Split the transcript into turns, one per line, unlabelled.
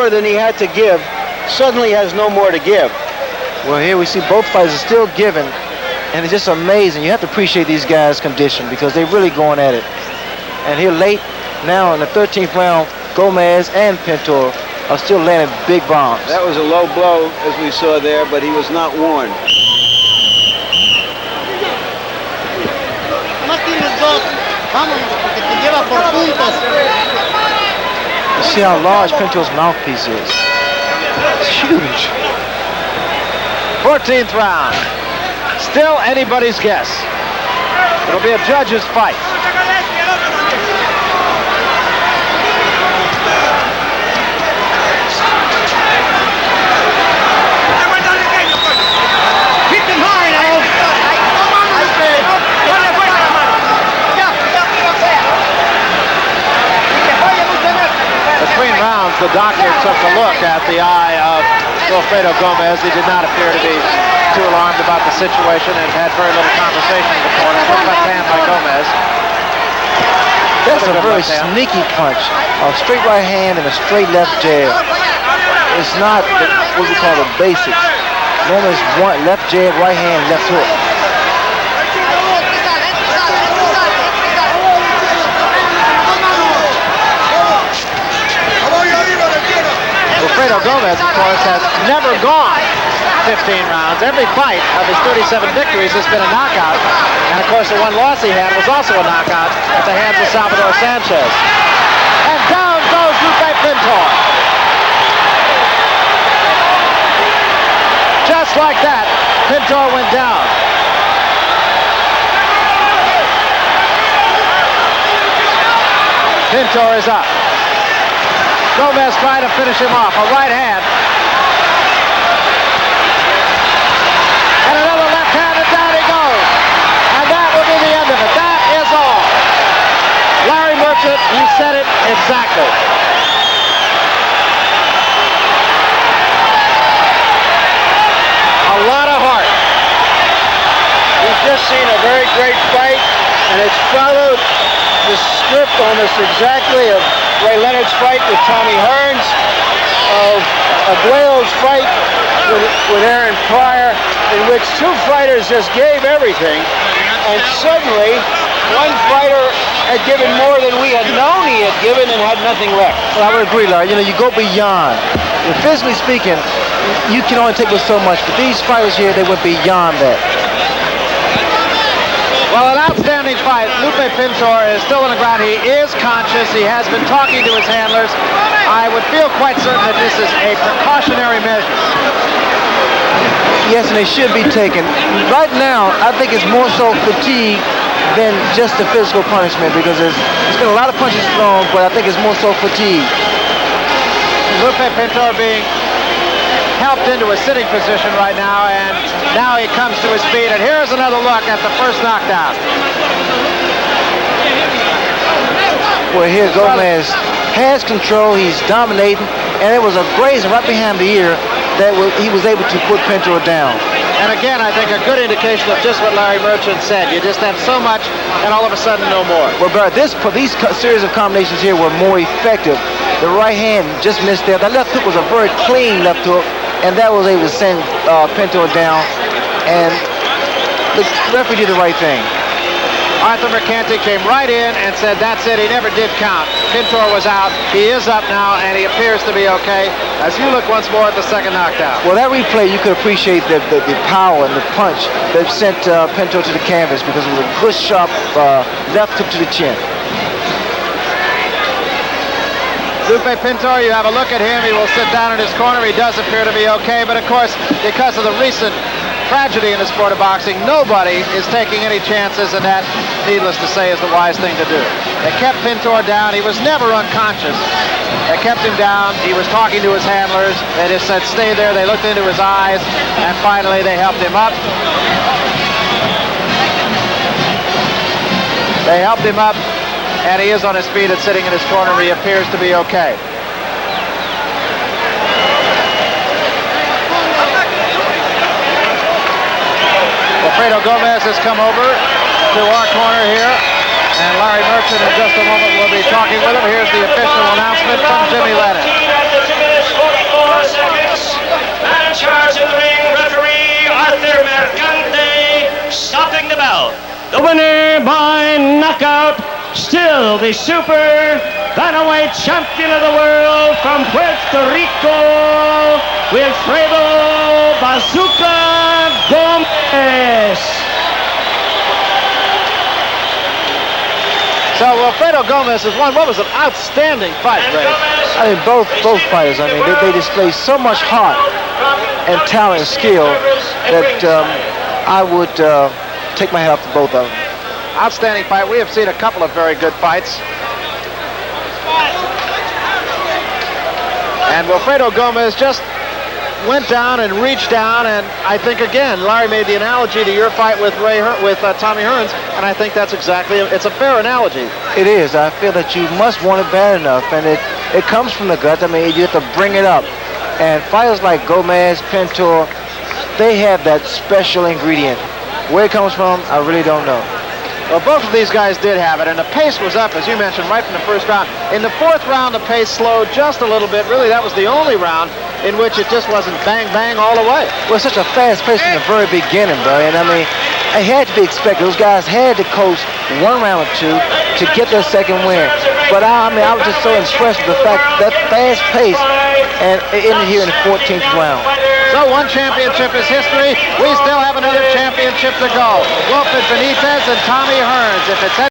more than he had to give, suddenly has no more to give.
Well, here we see both fighters are still giving, and it's just amazing. You have to appreciate these guys' condition because they're really going at it. And here late, now in the 13th round, Gomez and Pintor are still landing big bombs.
That was a low blow, as we saw there, but he was not warned.
You see how large Pintor's mouthpiece is. It's huge.
14th round. Still anybody's guess. It'll be a judge's fight. Between rounds, the doctor took a look at the eye of Wilfredo Gomez. He did not appear to be too alarmed about the situation and had very little conversation in the corner. Good left hand by Gomez.
That's a very sneaky punch. A straight right hand and a straight left jab. It's not what we call the basics. Normally it's one left jab, right hand, left hook.
Wilfredo Gomez, of course, has never gone 15 rounds. Every fight of his 37 victories has been a knockout. And, of course, the one loss he had was also a knockout at the hands of Salvador Sanchez. And down goes Lupe Pintor. Just like that, Pintor went down. Pintor is up. Gomez trying to finish him off. A right hand. And another left hand, and down he goes. And that will be the end of it. That is all. Larry Merchant, you said it exactly.
A lot of heart. We've just seen a very great fight, and it's followed the script almost exactly of Ray Leonard's fight with Tommy Hearns, of Aguayo's fight with Aaron Pryor, in which two fighters just gave everything, and suddenly one fighter had given more than we had known he had given and had nothing left.
Well, I would agree, Larry. You know, you go beyond. And physically speaking, you can only take with so much, but these fighters here, they went beyond that.
Well, an outstanding fight. Lupe Pintor is still on the ground. He is conscious. He has been talking to his handlers. I would feel quite certain that this is a precautionary measure.
Yes, and they should be taken. Right now, I think it's more so fatigue than just the physical punishment because there's been a lot of punches thrown, but I think it's more so fatigue.
Lupe Pintor being helped into a sitting position right now, and now he comes to his feet, and here's another look at the first knockdown.
Well, here Gomez has control, he's dominating, and it was a grazing right behind the ear that he was able to put Pintor down.
And again, I think a good indication of just what Larry Merchant said. You just have so much, and all of a sudden, no more.
Well, Barrett, these series of combinations here were more effective. The right hand just missed there. That left hook was a very clean left hook, and that was able to send Pintor down, and the referee did the right thing.
Arthur Mercanti came right in and said, that's it, he never did count. Pintor was out, he is up now, and he appears to be okay, as you look once more at the second knockdown.
Well, that replay, you could appreciate the power and the punch that sent Pintor to the canvas because it was a good, sharp left hook to the chin.
Lupe Pintor, you have a look at him, he will sit down in his corner, he does appear to be okay, but of course, because of the recent tragedy in the sport of boxing, nobody is taking any chances, and that, needless to say, is the wise thing to do. They kept Pintor down. He was never unconscious. They kept him down. He was talking to his handlers. They just said, stay there. They looked into his eyes, and finally they helped him up. They helped him up, and he is on his feet and sitting in his corner. He appears to be okay. Wilfredo Gomez has come over to our corner here, and Larry Merchant in just a moment will be talking with him. Here's the official announcement from Jimmy Lennon.
Will the super bantamweight champion of the world from Puerto Rico, Wilfredo Bazooka Gomez.
So Wilfredo Gomez has won. What was an outstanding fight, Ray?
I mean, both fighters. I mean, they display so much heart and talent and skill that I would take my hat off to both of them.
Outstanding fight. We have seen a couple of very good fights. And Wilfredo Gomez just went down and reached down, and I think again Larry made the analogy to your fight with Tommy Hearns, and I think that's exactly it's a fair analogy.
It is. I feel that you must want it bad enough, and it comes from the gut. I mean, you have to bring it up. And fighters like Gomez, Pintor, they have that special ingredient. Where it comes from, I really don't know.
Well, both of these guys did have it, and the pace was up, as you mentioned, right from the first round. In the fourth round, the pace slowed just a little bit. Really, that was the only round in which it just wasn't bang, bang all the way.
Well, such a fast pace from the very beginning, bro. And I mean, it had to be expected. Those guys had to coast one round or two to get their second win. But I was just so impressed with the fact that fast pace, and it ended here in the 14th round.
So one championship is history. We still have another championship to go. Wilfred Benitez and Tommy Hearns. If it's